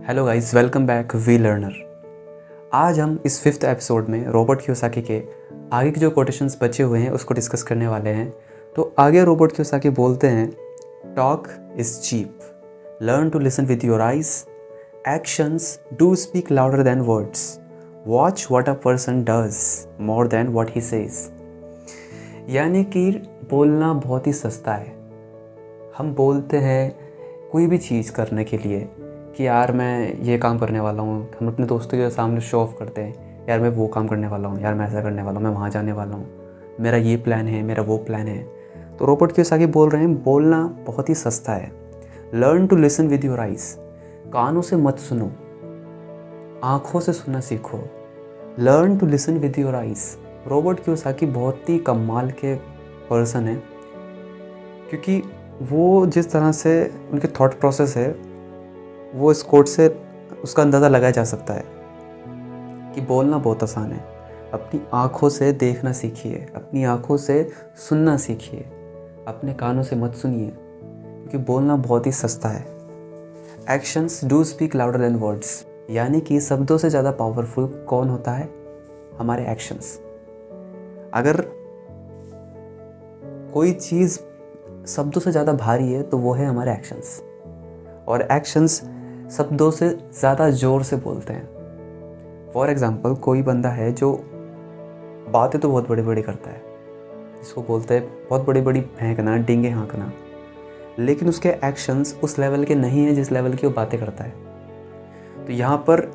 Hello guys, welcome back we learner. आज हम इस 5th एपिसोड में रॉबर्ट कियोसाकी के आगे के जो कोटेशंस बचे हुए हैं उसको डिस्कस करने वाले हैं। तो आगे रॉबर्ट कियोसाकी बोलते हैं, talk is cheap, learn to listen with your eyes, actions do speak louder than words, watch what a person does more than what he says. यानी कि बोलना बहुत ही सस्ता है। हम बोलते हैं कोई भी चीज़ करने के लिए कि यार मैं ये काम करने वाला हूँ। हम अपने दोस्तों के सामने शो ऑफ करते हैं, यार मैं वो काम करने वाला हूँ, यार मैं ऐसा करने वाला हूँ, मैं वहाँ जाने वाला हूँ, मेरा ये प्लान है, मेरा वो प्लान है। तो रॉबर्ट कियोसाकी बोल रहे हैं, बोलना बहुत ही सस्ता है। Learn to listen with your eyes, कानों से मत सुनो, आँखों से सुनना सीखो। Learn to listen with your eyes. Robert Kiyosaki बहुत ही कमाल के पर्सन है, क्योंकि वो जिस तरह से उनके थॉट प्रोसेस है वो इस कोट से उसका अंदाज़ा लगाया जा सकता है कि बोलना बहुत आसान है। अपनी आँखों से देखना सीखिए, अपनी आँखों से सुनना सीखिए, अपने कानों से मत सुनिए, क्योंकि बोलना बहुत ही सस्ता है। Actions do speak louder than words, यानी कि शब्दों से ज़्यादा पावरफुल कौन होता है? हमारे एक्शंस। अगर कोई चीज़ शब्दों से ज़्यादा भारी है तो वो है हमारे एक्शंस, और एक्शंस शब्दों से ज़्यादा ज़ोर से बोलते हैं। फॉर एग्ज़ाम्पल, कोई बंदा है जो बातें तो बहुत बड़ी बड़ी करता है, जिसको बोलते हैं बहुत बड़ी बड़ी फेंकना, डींगे हाँकना, लेकिन उसके एक्शंस उस लेवल के नहीं हैं जिस लेवल की वो बातें करता है। तो यहाँ पर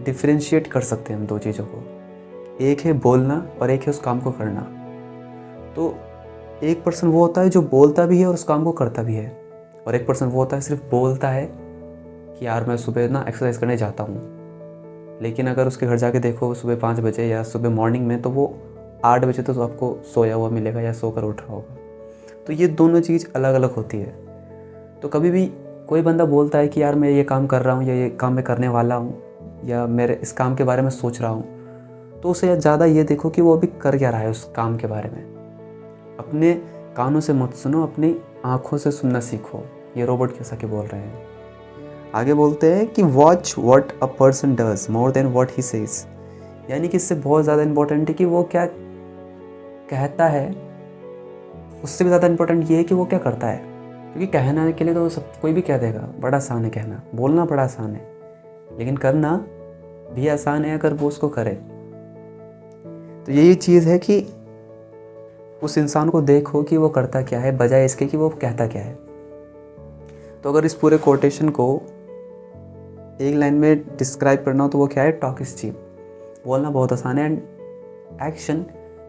डिफ्रेंशिएट कर सकते हैं हम दो चीज़ों को, एक है बोलना और एक है उस काम को करना। तो एक पर्सन वो होता है जो बोलता भी है और उस काम को करता भी है, और एक पर्सन वो होता है सिर्फ बोलता है कि यार मैं सुबह ना एक्सरसाइज करने जाता हूँ, लेकिन अगर उसके घर जाके देखो सुबह 5 बजे या सुबह मॉर्निंग में, तो वो 8 बजे तो आपको सोया हुआ मिलेगा या सोकर उठ रहा होगा। तो ये दोनों चीज़ अलग अलग होती है। तो कभी भी कोई बंदा बोलता है कि यार मैं ये काम कर रहा हूँ या ये काम मैं करने वाला हूँ या मेरे इस काम के बारे में सोच रहा हूँ, तो उसे ज़्यादा ये देखो कि वो अभी कर क्या रहा है उस काम के बारे में। अपने कानों से मत सुनो, अपनी आँखों से सुनना सीखो। ये रॉबर्ट कियोसाकी बोल रहे हैं। आगे बोलते हैं कि watch what a person does more than what he says, यानी कि इससे बहुत ज़्यादा इम्पोर्टेंट है कि वो क्या कहता है, उससे भी ज़्यादा इम्पोर्टेंट ये है कि वो क्या करता है। क्योंकि कहना के लिए तो सब कोई भी कह देगा, बड़ा आसान है कहना, बोलना बड़ा आसान है, लेकिन करना भी आसान है अगर वो उसको करे। तो यही चीज़ है कि उस इंसान को देखो कि वो करता क्या है, बजाय इसके कि वो कहता क्या है। तो अगर इस पूरे कोटेशन को एक लाइन में डिस्क्राइब करना हो तो वो क्या है? टॉक इज़ चीप, बोलना बहुत आसान है, and action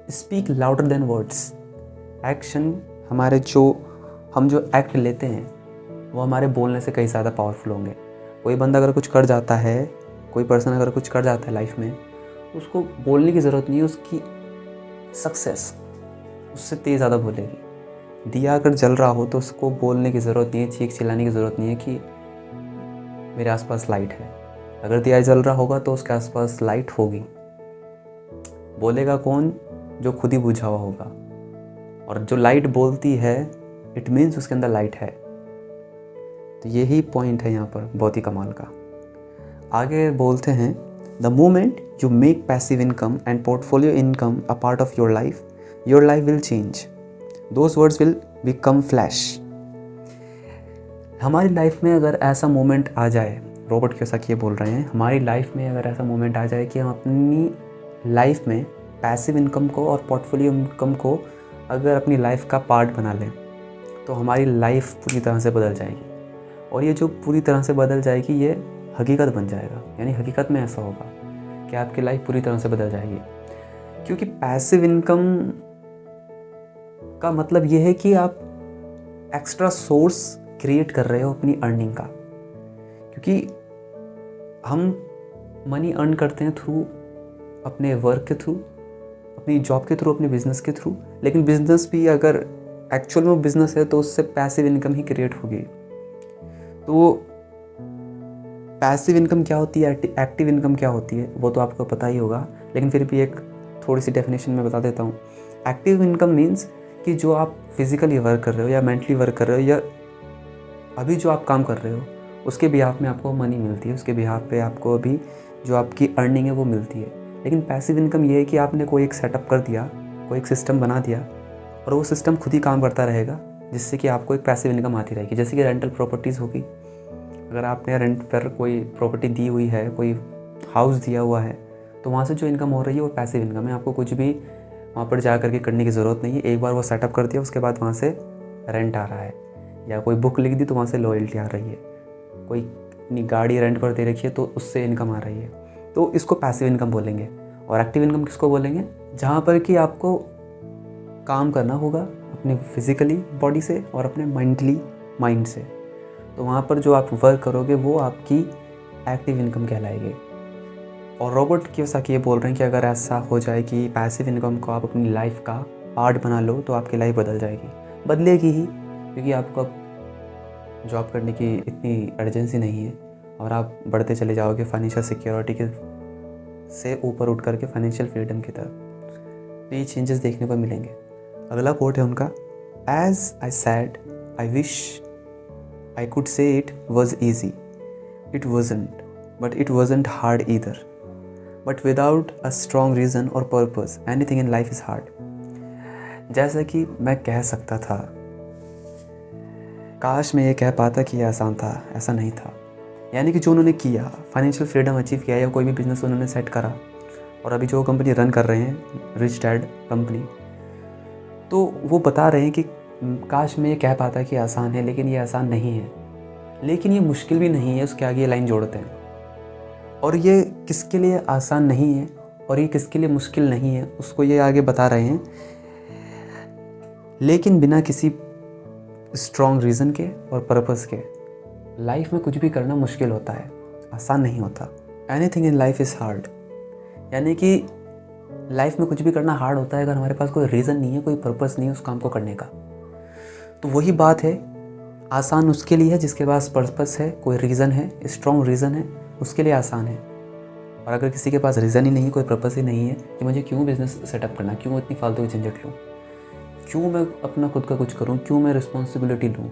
speak louder than words. Action हमारे हम जो एक्ट लेते हैं वो हमारे बोलने से कहीं ज़्यादा पावरफुल होंगे। कोई बंदा अगर कुछ कर जाता है, कोई पर्सन अगर कुछ कर जाता है लाइफ में, उसको बोलने की ज़रूरत नहीं है, उसकी सक्सेस उससे तेज़ ज़्यादा बोलेगी। दिया अगर जल रहा हो तो उसको बोलने की ज़रूरत नहीं है, चीख चिल्लाने की ज़रूरत नहीं है कि मेरे आसपास लाइट है। अगर दिया जल रहा होगा तो उसके आसपास लाइट होगी। बोलेगा कौन? जो खुद ही बुझा हुआ होगा, और जो लाइट बोलती है इट मीन्स उसके अंदर लाइट है। तो यही पॉइंट है यहाँ पर बहुत ही कमाल का। आगे बोलते हैं, the moment you make passive income and portfolio income a part of your life will change, those words will become flash. हमारी लाइफ में अगर ऐसा मोमेंट आ जाए, रॉबर्ट कियोसाकी ये बोल रहे हैं, हमारी लाइफ में अगर ऐसा मोमेंट आ जाए कि हम अपनी लाइफ में पैसिव इनकम को और पोर्टफोलियो इनकम को अगर अपनी लाइफ का पार्ट बना लें, तो हमारी लाइफ पूरी तरह से बदल जाएगी। और ये जो पूरी तरह से बदल जाएगी ये हकीकत बन जाएगा, यानी हकीकत में ऐसा होगा कि आपकी लाइफ पूरी तरह से बदल जाएगी। क्योंकि पैसिव इनकम का मतलब ये है कि आप एक्स्ट्रा सोर्स क्रिएट कर रहे हो अपनी अर्निंग का। क्योंकि हम मनी अर्न करते हैं थ्रू अपने वर्क के थ्रू, अपनी जॉब के थ्रू, अपने बिजनेस के थ्रू, लेकिन बिजनेस भी अगर एक्चुअल में वो बिजनेस है तो उससे पैसिव इनकम ही क्रिएट होगी। तो पैसिव इनकम क्या होती है, एक्टिव इनकम क्या होती है, वो तो आपको पता ही होगा, लेकिन फिर भी एक थोड़ी सी डेफिनेशन में बता देता हूँ। एक्टिव इनकम मीन्स कि जो आप फिजिकली वर्क कर रहे हो या मेंटली वर्क कर रहे हो या अभी जो आप काम कर रहे हो उसके बिहाफ में आपको मनी मिलती है, उसके बिहाफ पे आपको अभी जो आपकी अर्निंग है वो मिलती है। लेकिन पैसिव इनकम ये है कि आपने कोई एक सेटअप कर दिया, कोई एक सिस्टम बना दिया और वो सिस्टम खुद ही काम करता रहेगा, जिससे कि आपको एक पैसिव इनकम आती रहेगी। जैसे कि रेंटल प्रॉपर्टीज़ होगी, अगर आपने रेंट पर कोई प्रॉपर्टी दी हुई है, कोई हाउस दिया हुआ है, तो वहाँ से जो इनकम हो रही है वो पैसिव इनकम है। आपको कुछ भी वहाँ पर जा करके करने की ज़रूरत नहीं है। एक बार वो सेटअप कर दिया, उसके बाद वहाँ से रेंट आ रहा है, या कोई बुक लिख दी तो वहाँ से लॉयल्टी आ रही है, कोई अपनी गाड़ी रेंट पर दे रखी है तो उससे इनकम आ रही है। तो इसको पैसिव इनकम बोलेंगे। और एक्टिव इनकम किसको बोलेंगे? जहाँ पर कि आपको काम करना होगा अपनी फिज़िकली बॉडी से और अपने मेंटली माइंड से, तो वहाँ पर जो आप वर्क करोगे वो आपकी एक्टिव इनकम कहलाएगी। और रॉबर्ट कियोसाकी ये बोल रहे हैं कि अगर ऐसा हो जाए कि पैसिव इनकम को आप अपनी लाइफ का पार्ट बना लो तो आपकी लाइफ बदल जाएगी, बदलेगी ही, क्योंकि आपको अब जॉब करने की इतनी अर्जेंसी नहीं है और आप बढ़ते चले जाओगे फाइनेंशियल सिक्योरिटी के से ऊपर उठ करके फाइनेंशियल फ्रीडम की तरफ। तो ये चेंजेस देखने को मिलेंगे। अगला कोट है उनका, as I said I wish I could say it was easy, it wasn't, but it wasn't hard either, but without a strong reason और purpose anything in life is hard. जैसा कि मैं कह सकता था, काश मैं ये कह पाता कि ये आसान था, ऐसा नहीं था। यानी कि जो उन्होंने किया, फाइनेंशियल फ्रीडम अचीव किया या कोई भी बिजनेस उन्होंने सेट करा, और अभी जो कंपनी रन कर रहे हैं रिच डैड कंपनी, तो वो बता रहे हैं कि काश मैं ये कह पाता कि आसान है, लेकिन ये आसान नहीं है, लेकिन ये मुश्किल भी नहीं है। उसके आगे ये लाइन जोड़ते हैं, और ये किसके लिए आसान नहीं है और ये किसके लिए मुश्किल नहीं है उसको ये आगे बता रहे हैं। लेकिन बिना किसी स्ट्रॉन्ग रीज़न के और पर्पस के लाइफ में कुछ भी करना मुश्किल होता है, आसान नहीं होता। Anything in life is hard, यानी कि लाइफ में कुछ भी करना हार्ड होता है अगर हमारे पास कोई रीज़न नहीं है, कोई पर्पस नहीं है उस काम को करने का। तो वही बात है, आसान उसके लिए है जिसके पास पर्पस है, कोई रीज़न है, स्ट्रॉन्ग रीज़न है, उसके लिए आसान है। और अगर किसी के पास रीज़न ही नहीं, कोई पर्पस ही नहीं है कि मुझे क्यों बिज़नेस सेटअप करना, क्यों इतनी फालतू की झंझट लूँ, क्यों मैं अपना खुद का कुछ करूँ, क्यों मैं रिस्पॉन्सिबिलिटी लूँ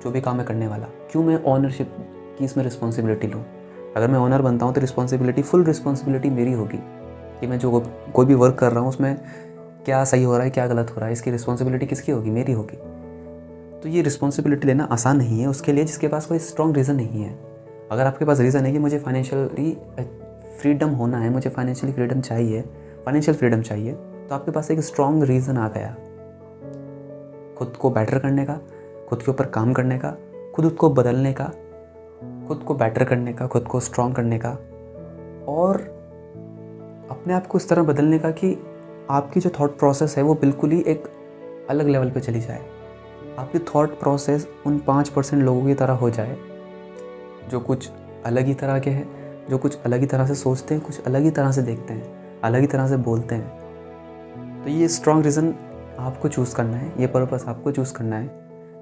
जो भी काम है करने वाला, क्यों मैं ऑनरशिप की इसमें रिस्पॉन्सिबिलिटी लूँ। अगर मैं ऑनर बनता हूँ तो रिस्पॉन्सिबिलिटी, फुल रिस्पॉन्सिबिलिटी मेरी होगी कि मैं जो कोई भी वर्क कर रहा हूँ उसमें क्या सही हो रहा है, क्या गलत हो रहा है, इसकी रिस्पॉन्सिबिलिटी किसकी होगी? मेरी होगी। तो ये रिस्पॉन्सिबिलिटी लेना आसान नहीं है उसके लिए जिसके पास कोई स्ट्रॉन्ग रीज़न नहीं है। अगर आपके पास रीज़न है कि मुझे फाइनेंशियली फ्रीडम होना है, मुझे फाइनेंशियली फ्रीडम चाहिए, फाइनेंशियल फ्रीडम चाहिए, तो आपके पास एक स्ट्रॉन्ग रीज़न आ गया खुद को बेटर करने का, खुद के ऊपर काम करने का, खुद को बदलने का, खुद को बेटर करने का, खुद को स्ट्रॉन्ग करने का, और अपने आप को इस तरह बदलने का कि आपकी जो थॉट प्रोसेस है वो बिल्कुल ही एक अलग लेवल पे चली जाए। आपकी थॉट प्रोसेस उन 5% लोगों की तरह हो जाए जो कुछ अलग ही तरह के हैं, जो कुछ अलग ही तरह से सोचते हैं, कुछ अलग ही तरह से देखते हैं, अलग ही तरह से बोलते हैं। तो ये स्ट्रॉन्ग रीज़न आपको चूज़ करना है, ये पर्पस आपको चूज़ करना है।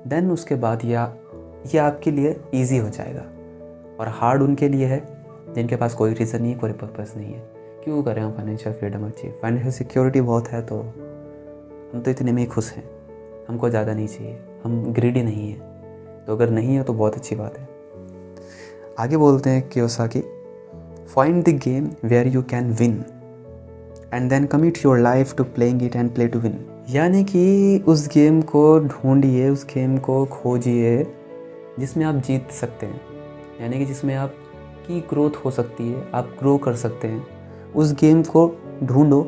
देन उसके बाद ये आपके लिए ईजी हो जाएगा। और हार्ड उनके लिए है जिनके पास कोई रीज़न नहीं है, कोई पर्पस नहीं है। क्यों करें हम financial freedom achieve? Financial security बहुत है तो हम तो इतने में ही खुश हैं, हमको ज़्यादा नहीं चाहिए, हम ग्रीडी नहीं हैं। तो अगर नहीं है तो बहुत अच्छी बात है। आगे बोलते हैं Kiyosaki, find the game where you can win and then commit your life to playing it and play to win. यानी कि उस गेम को ढूंढिए, उस गेम को खोजिए जिसमें आप जीत सकते हैं, यानी कि जिसमें आपकी ग्रोथ हो सकती है, आप ग्रो कर सकते हैं। उस गेम को ढूंढो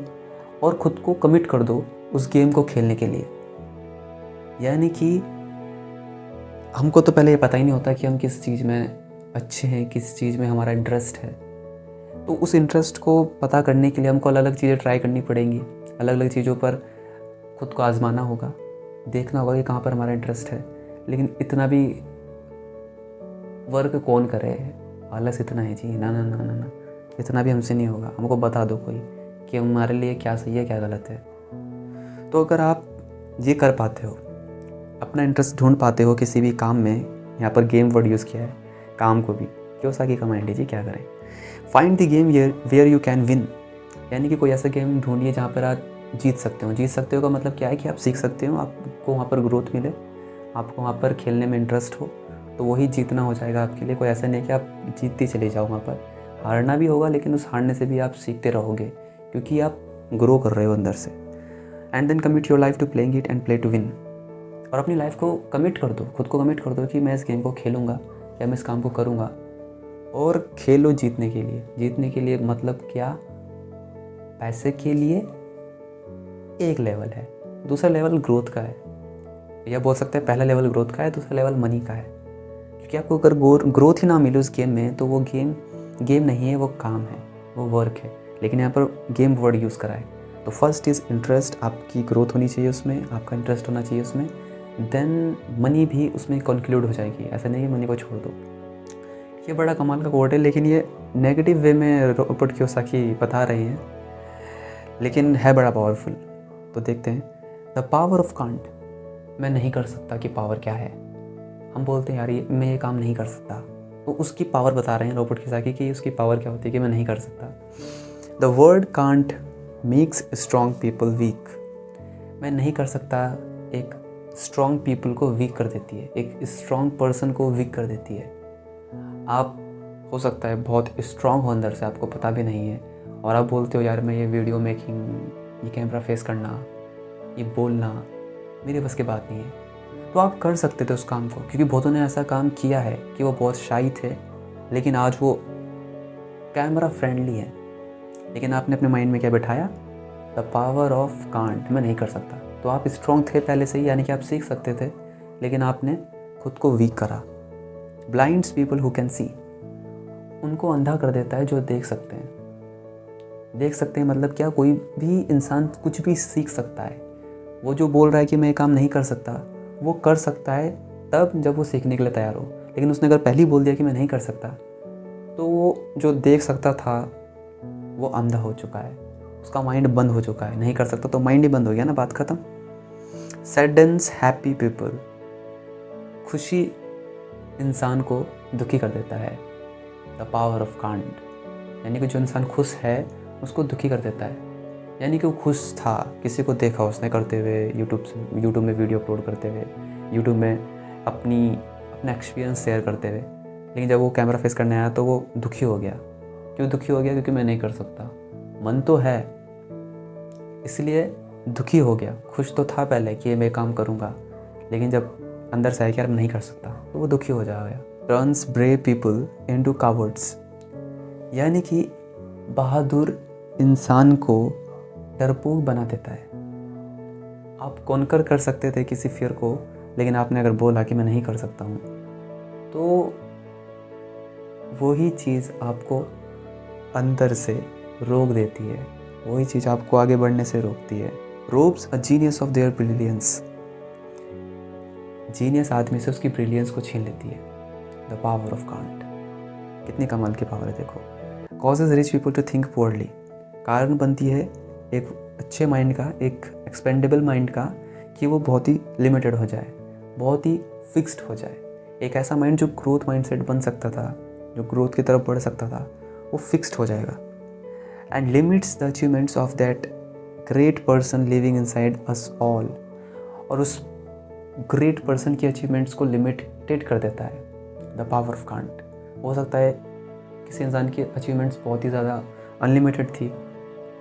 और ख़ुद को कमिट कर दो उस गेम को खेलने के लिए। यानी कि हमको तो पहले ये पता ही नहीं होता कि हम किस चीज़ में अच्छे हैं, किस चीज़ में हमारा इंटरेस्ट है। तो उस इंटरेस्ट को पता करने के लिए हमको अलग अलग चीज़ें ट्राई करनी पड़ेंगी, अलग अलग चीज़ों पर खुद को आजमाना होगा, देखना होगा कि कहाँ पर हमारा इंटरेस्ट है। लेकिन इतना भी वर्क कौन करे, आलस इतना है जी, ना ना ना ना ना, इतना भी हमसे नहीं होगा। हमको बता दो कोई कि हमारे लिए क्या सही है, क्या गलत है। तो अगर आप ये कर पाते हो, अपना इंटरेस्ट ढूंढ पाते हो किसी भी काम में, यहाँ पर गेम वर्ड यूज़ किया है, काम को भी कियोसाकी का माइंड लीजिए क्या करें। Find the game where you can win, यानी कि कोई ऐसा गेम ढूंढिए जहाँ पर आप जीत सकते हो। जीत सकते हो का मतलब क्या है कि आप सीख सकते हो, आपको वहाँ पर ग्रोथ मिले, आपको वहाँ पर खेलने में इंटरेस्ट हो, तो वही जीतना हो जाएगा आपके लिए। कोई ऐसा नहीं है कि आप जीतते चले जाओ वहाँ पर, हारना भी होगा, लेकिन उस हारने से भी आप सीखते रहोगे क्योंकि आप ग्रो कर रहे हो अंदर से। And then commit your life to playing it and play to win. और अपनी लाइफ को कमिट कर दो, खुद को कमिट कर दो कि मैं इस गेम को खेलूँगा या मैं इस काम को करूँगा, और खेलो जीतने के लिए। जीतने के लिए मतलब क्या? पैसे के लिए एक लेवल है, दूसरा लेवल ग्रोथ का है, या बोल सकते हैं पहला लेवल ग्रोथ का है, दूसरा लेवल मनी का है। क्योंकि आपको अगर ग्रोथ ही ना मिले उस गेम में तो वो गेम नहीं है, वो काम है, वो वर्क है। लेकिन यहाँ पर गेम वर्ड यूज़ करा है। तो फर्स्ट इज़ इंटरेस्ट, आपकी ग्रोथ होनी चाहिए उसमें, आपका इंटरेस्ट होना चाहिए उसमें। देन मनी भी उसमें कंक्लूड हो जाएगी। ऐसा नहीं है मनी को छोड़ दो। ये बड़ा कमाल का कोड है, लेकिन ये नेगेटिव वे में रॉबर्ट कियोसाकी बता रही है, लेकिन है बड़ा पावरफुल। तो देखते हैं द पावर ऑफ कांट। मैं नहीं कर सकता कि पावर क्या है। हम बोलते हैं यार मैं ये काम नहीं कर सकता, तो उसकी पावर बता रहे हैं रॉबर्ट कियोसाकी कि उसकी पावर क्या होती है कि मैं नहीं कर सकता। The word can't makes strong people weak. मैं नहीं कर सकता एक स्ट्रॉन्ग पीपल को वीक कर देती है, एक स्ट्रॉन्ग पर्सन को वीक कर देती है। आप हो सकता है बहुत स्ट्रॉन्ग हो अंदर से, आपको पता भी नहीं है, और आप बोलते हो यार मैं ये वीडियो मेकिंग, ये कैमरा फेस करना, ये बोलना मेरे बस की बात नहीं है। तो आप कर सकते थे उस काम को, क्योंकि बहुतों ने ऐसा काम किया है कि वो बहुत शाई थे, लेकिन आज वो कैमरा फ्रेंडली है। लेकिन आपने अपने माइंड में क्या बिठाया? द पावर ऑफ कांट, मैं नहीं कर सकता। तो आप स्ट्रॉन्ग थे पहले से ही, यानी कि आप सीख सकते थे, लेकिन आपने खुद को वीक करा। Blinds people who can see, उनको अंधा कर देता है जो देख सकते हैं। देख सकते हैं मतलब क्या? कोई भी इंसान कुछ भी सीख सकता है। वो जो बोल रहा है कि मैं ये काम नहीं कर सकता, वो कर सकता है तब जब वो सीखने के लिए तैयार हो। लेकिन उसने अगर पहले ही बोल दिया कि मैं नहीं कर सकता, तो वो जो देख सकता था वो अंधा हो चुका है, उसका माइंड बंद हो चुका है। नहीं कर सकता तो माइंड ही बंद हो गया ना, बात खत्म। सैडन्स हैप्पी पीपल, खुशी इंसान को दुखी कर देता है। द पावर ऑफ कांट, यानी कि जो इंसान खुश है उसको दुखी कर देता है। यानी कि वो खुश था, किसी को देखा उसने करते हुए, यूट्यूब में वीडियो अपलोड करते हुए, यूट्यूब में अपना एक्सपीरियंस शेयर करते हुए, लेकिन जब वो कैमरा फेस करने आया तो वो दुखी हो गया। क्यों दुखी हो गया? क्योंकि मैं नहीं कर सकता। मन तो है, इसलिए दुखी हो गया। खुश तो था पहले कि मैं काम करूँगा, लेकिन जब अंदर से आया कि यार मैं नहीं कर सकता, तो वो दुखी हो जाएगा। Turns brave people into cowards, यानी कि बहादुर इंसान को डरपोक बना देता है। आप कॉन्कर कर सकते थे किसी फियर को, लेकिन आपने अगर बोला कि मैं नहीं कर सकता हूँ, तो वही चीज़ आपको अंदर से रोक देती है, वही चीज़ आपको आगे बढ़ने से रोकती है। Ropes a genius of their brilliance, genius आदमी से उसकी ब्रिलियंस को छीन लेती है। द पावर ऑफ कांट, कितनी कमाल की पावर है देखो। Causes rich people to think poorly, कारण बनती है एक अच्छे माइंड का, एक एक्सपेंडेबल माइंड का, कि वो बहुत ही लिमिटेड हो जाए, बहुत ही फिक्स्ड हो जाए। एक ऐसा माइंड जो ग्रोथ माइंडसेट बन सकता था, जो ग्रोथ की तरफ बढ़ सकता था, वो फिक्स्ड हो जाएगा। And limits the achievements of that great person living inside us all, और उस ग्रेट पर्सन की अचीवमेंट्स को लिमिटेड कर देता है। द पावर ऑफ कांट, हो सकता है किसी इंसान की अचीवमेंट्स बहुत ही ज़्यादा अनलिमिटेड थी,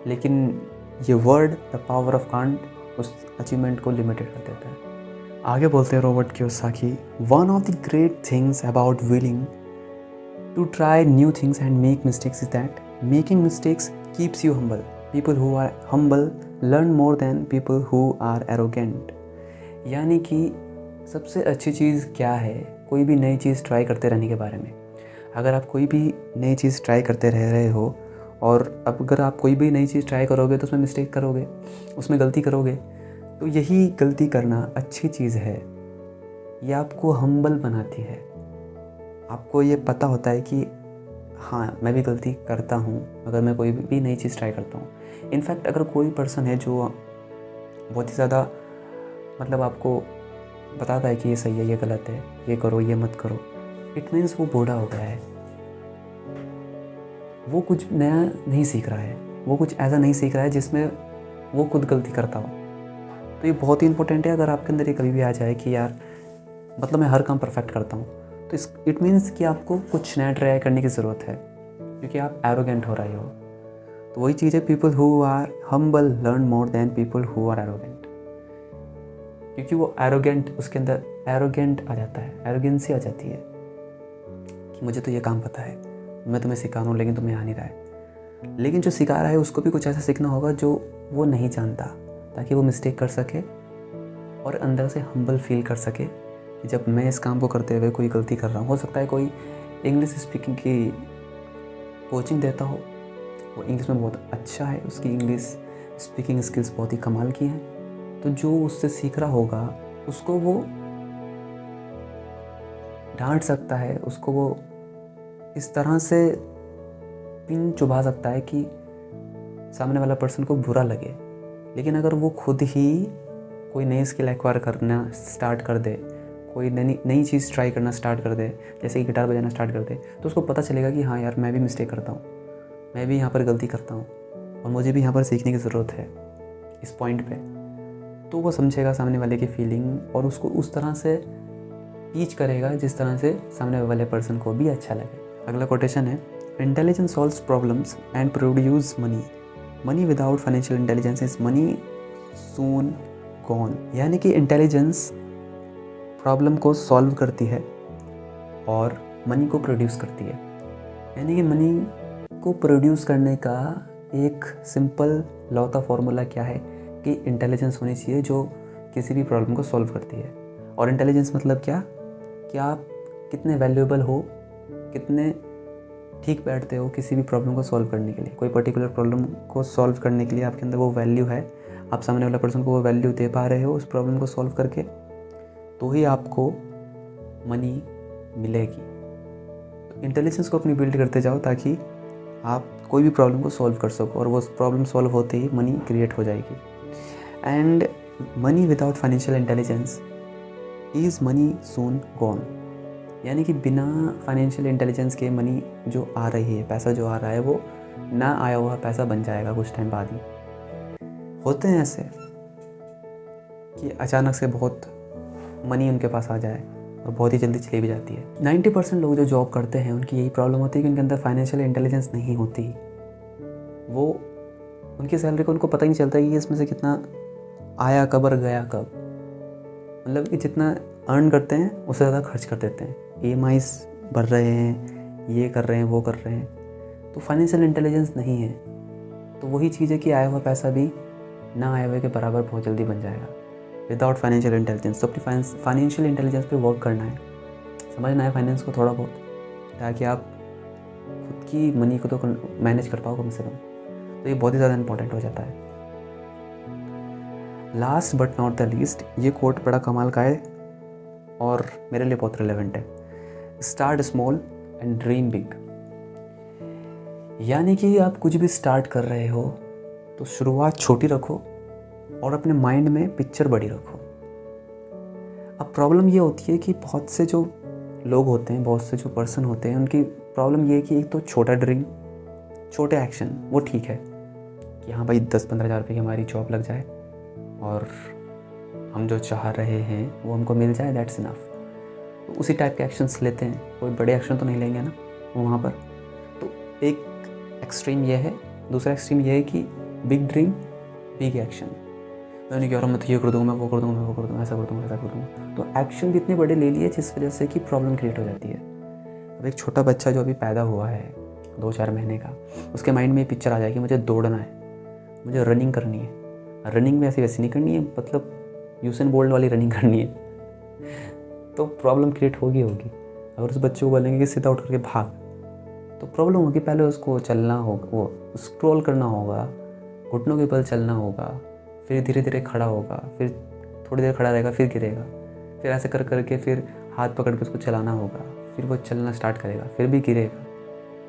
लेकिन ये word the power of can't उस अचीवमेंट को लिमिटेड कर देता है। आगे बोलते हैं Robert Kiyosaki, one of the great things about willing to try new things and make mistakes is that making mistakes keeps you humble. People who are humble learn more than people who are arrogant. यानी कि सबसे अच्छी चीज़ क्या है? कोई भी नई चीज़ try करते रहने के बारे में। अगर आप कोई भी नई चीज़ ट्राई करते रह रहे हो, और अब अगर आप कोई भी नई चीज़ ट्राई करोगे तो उसमें मिस्टेक करोगे, उसमें गलती करोगे, तो यही गलती करना अच्छी चीज़ है। ये आपको हम्बल बनाती है। आपको ये पता होता है कि हाँ मैं भी गलती करता हूँ अगर मैं कोई भी नई चीज़ ट्राई करता हूँ। इनफैक्ट अगर कोई पर्सन है जो बहुत ही ज़्यादा मतलब आपको बताता है कि ये सही है, ये गलत है, ये करो, ये मत करो, इट मीन्स वो बूढ़ा हो गया है, वो कुछ नया नहीं सीख रहा है, वो कुछ ऐसा नहीं सीख रहा है जिसमें वो खुद गलती करता हो। तो ये बहुत ही इंपॉर्टेंट है। अगर आपके अंदर ये कभी भी आ जाए कि यार मतलब मैं हर काम परफेक्ट करता हूँ, तो तो इट मीन्स कि आपको कुछ नया ट्राई करने की ज़रूरत है, क्योंकि आप एरोगेंट हो रहे हो। तो वही चीज़ है, people who are humble learn more than people who are arrogant. क्योंकि वो एरोगेंट, उसके अंदर एरोगेंट आ जाता है, एरोगेंसी आ जाती है कि मुझे तो ये काम पता है, मैं तुम्हें सिखा रहा हूँ लेकिन तुम्हें आ नहीं रहा है। लेकिन जो सिखा रहा है उसको भी कुछ ऐसा सीखना होगा जो वो नहीं जानता, ताकि वो मिस्टेक कर सके और अंदर से हम्बल फील कर सके कि जब मैं इस काम को करते हुए कोई गलती कर रहा हूँ। हो सकता है कोई इंग्लिश स्पीकिंग की कोचिंग देता हो, वो इंग्लिश में बहुत अच्छा है, उसकी इंग्लिश स्पीकिंग स्किल्स बहुत ही कमाल की हैं, तो जो उससे सीख रहा होगा उसको वो डांट सकता है, उसको वो इस तरह से पिन चुभा सकता है कि सामने वाला पर्सन को बुरा लगे। लेकिन अगर वो खुद ही कोई नई स्किल एक्वायर करना स्टार्ट कर दे, कोई नई चीज़ ट्राई करना स्टार्ट कर दे, जैसे कि गिटार बजाना स्टार्ट कर दे, तो उसको पता चलेगा कि हाँ यार, मैं भी मिस्टेक करता हूँ, मैं भी यहाँ पर गलती करता हूँ और मुझे भी यहाँ पर सीखने की ज़रूरत है इस पॉइंट पे। तो वो समझेगा सामने वाले की फीलिंग और उसको उस तरह से टीच करेगा जिस तरह से सामने वाले पर्सन को भी अच्छा लगे। अगला कोटेशन है, intelligence solves problems and produce money, money without financial intelligence is money soon gone. यानी कि इंटेलिजेंस प्रॉब्लम को सॉल्व करती है और मनी को प्रोड्यूस करती है। यानी कि मनी को प्रोड्यूस करने का एक सिंपल लॉ का फॉर्मूला क्या है कि इंटेलिजेंस होनी चाहिए जो किसी भी प्रॉब्लम को सॉल्व करती है। और इंटेलिजेंस मतलब क्या, कि आप कितने वैल्यूएबल हो, कितने ठीक बैठते हो किसी भी प्रॉब्लम को सॉल्व करने के लिए। कोई पर्टिकुलर प्रॉब्लम को सॉल्व करने के लिए आपके अंदर वो वैल्यू है, आप सामने वाला पर्सन को वो वैल्यू दे पा रहे हो उस प्रॉब्लम को सॉल्व करके, तो ही आपको मनी मिलेगी। तो इंटेलिजेंस को अपनी बिल्ड करते जाओ ताकि आप कोई भी प्रॉब्लम को सॉल्व कर सको, और वो प्रॉब्लम सॉल्व होते ही मनी क्रिएट हो जाएगी। And money without financial intelligence is money soon gone. यानी कि बिना फाइनेंशियल इंटेलिजेंस के मनी जो आ रही है, पैसा जो आ रहा है, वो ना आया हुआ पैसा बन जाएगा कुछ टाइम बाद ही। होते हैं ऐसे कि अचानक से बहुत मनी उनके पास आ जाए और बहुत ही जल्दी चली भी जाती है। 90% लोग जो जॉब करते हैं उनकी यही प्रॉब्लम होती है कि उनके अंदर फाइनेंशियल इंटेलिजेंस नहीं होती। वो उनकी सैलरी को उनको पता ही नहीं चलता कि इसमें से कितना आया कब और गया कब। मतलब कि जितना अर्न करते हैं उससे ज़्यादा खर्च कर देते हैं, EMIs भर रहे हैं, ये कर रहे हैं, वो कर रहे हैं। तो फाइनेंशियल इंटेलिजेंस नहीं है। तो वही चीज़ है कि आया हुआ पैसा भी ना आए हुए के बराबर बहुत जल्दी बन जाएगा विदाउट फाइनेंशियल इंटेलिजेंस। तो अपनी फाइनेंशियल इंटेलिजेंस पे वर्क करना है, समझना है फाइनेंस को थोड़ा बहुत, ताकि आप खुद की मनी को तो मैनेज कर पाओ कम से कम। तो ये बहुत ही ज़्यादा इंपॉर्टेंट हो जाता है। Last but not the least, ये कोट बड़ा कमाल का है और मेरे लिए बहुत रिलेवेंट है। Start small and dream big. यानी कि आप कुछ भी स्टार्ट कर रहे हो तो शुरुआत छोटी रखो और अपने माइंड में पिक्चर बड़ी रखो। अब प्रॉब्लम ये होती है कि बहुत से जो लोग होते हैं, बहुत से जो पर्सन होते हैं, उनकी प्रॉब्लम ये है कि एक तो छोटा ड्रीम, छोटे एक्शन, वो ठीक है कि हाँ भाई 10-15 हज़ार रुपये की हमारी जॉब लग जाए और हम जो चाह रहे हैं वो हमको मिल जाए, दैट्स इनफ। तो उसी टाइप के एक्शंस लेते हैं, कोई बड़े एक्शन तो नहीं लेंगे ना वहाँ पर। तो एक एक्सट्रीम ये है। दूसरा एक्सट्रीम ये है कि बिग ड्रीम बिग एक्शन। मैंने कह रहा हूँ मैं तो ये कर दूँगा, मैं वो कर दूँगा, मैं वो कर दूँगा, ऐसा कर दूँगा, ऐसा कर दूँगा। तो एक्शन भी इतने बड़े ले लिए जिस वजह से कि प्रॉब्लम क्रिएट हो जाती है। अब एक छोटा बच्चा जो अभी पैदा हुआ है 2-4 महीने का, उसके माइंड में ये पिक्चर आ जाएगी मुझे दौड़ना है, मुझे रनिंग करनी है। रनिंग में ऐसी वैसी नहीं करनी है, मतलब यूसेन बोल्ट वाली रनिंग करनी है। तो प्रॉब्लम क्रिएट होगी। अगर उस बच्चे को बोलेंगे कि सीधा उठ करके भाग, तो प्रॉब्लम होगी। पहले उसको चलना होगा, वो स्क्रॉल करना होगा, घुटनों के बल चलना होगा, फिर धीरे धीरे खड़ा होगा, फिर थोड़ी देर खड़ा रहेगा, फिर गिरेगा, फिर ऐसे कर करके फिर हाथ पकड़ के उसको चलाना होगा, फिर वो चलना स्टार्ट करेगा, फिर भी गिरेगा,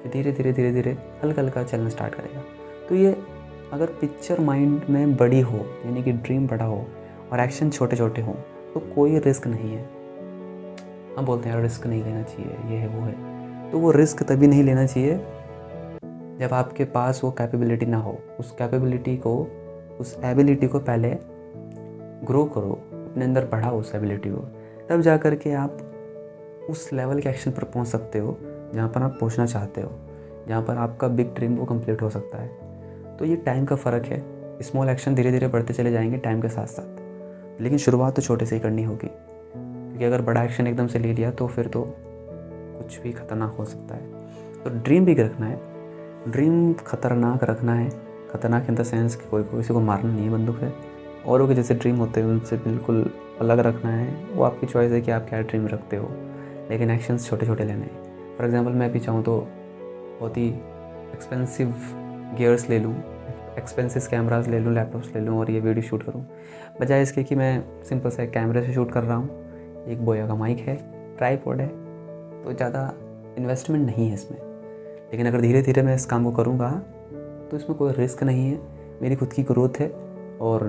फिर धीरे धीरे धीरे धीरे हल्का हल्का चलना स्टार्ट करेगा। तो ये अगर पिक्चर माइंड में बड़ी हो, यानी कि ड्रीम बड़ा हो और एक्शन छोटे छोटे हों, तो कोई रिस्क नहीं है। हम बोलते हैं यार रिस्क नहीं लेना चाहिए, ये है वो है। तो वो रिस्क तभी नहीं लेना चाहिए जब आपके पास वो कैपेबिलिटी ना हो। उस कैपेबिलिटी को, उस एबिलिटी को पहले ग्रो करो, अपने अंदर बढ़ाओ उस एबिलिटी को, तब जा कर के आप उस लेवल के एक्शन पर पहुंच सकते हो जहां पर आप पहुंचना चाहते हो, जहां पर आपका बिग ड्रीम वो कंप्लीट हो सकता है। तो ये टाइम का फ़र्क है। स्मॉल एक्शन धीरे धीरे बढ़ते चले जाएंगे टाइम के साथ साथ, लेकिन शुरुआत तो छोटे से ही करनी होगी, क्योंकि अगर बड़ा एक्शन एकदम से ले लिया तो फिर तो कुछ भी खतरनाक हो सकता है। तो ड्रीम भी रखना है, ड्रीम खतरनाक रखना है। खतरनाक इन द सेंस कि कोई किसी को मारना नहीं है बंदूक है। औरों के जैसे ड्रीम होते हैं उनसे बिल्कुल अलग रखना है। वो आपकी चॉइस है कि आप क्या ड्रीम रखते हो, लेकिन एक्शंस छोटे छोटे लेने हैं। फॉर एग्जांपल मैं भी चाहूँ तो बहुत ही एक्सपेंसिव गियर्स ले लूँ, एक्सपेंसिव कैमराज ले लूँ, लैपटॉप्स ले लूँ और ये वीडियो शूट करूँ, बजाय इसके कि मैं सिंपल सा एक कैमरे से शूट कर रहा हूँ। एक बोया का माइक है, ट्राईपॉड है, तो ज़्यादा इन्वेस्टमेंट नहीं है इसमें। लेकिन अगर धीरे धीरे मैं इस काम को करूँगा तो इसमें कोई रिस्क नहीं है, मेरी खुद की ग्रोथ है और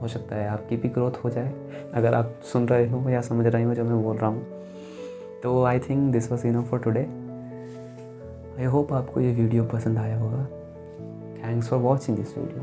हो सकता है आपकी भी ग्रोथ हो जाए अगर आप सुन रहे हो या समझ रहे हो जो मैं बोल रहा हूँ। तो I think this was enough for today. I hope आपको ये वीडियो पसंद आया होगा। Thanks for watching this video.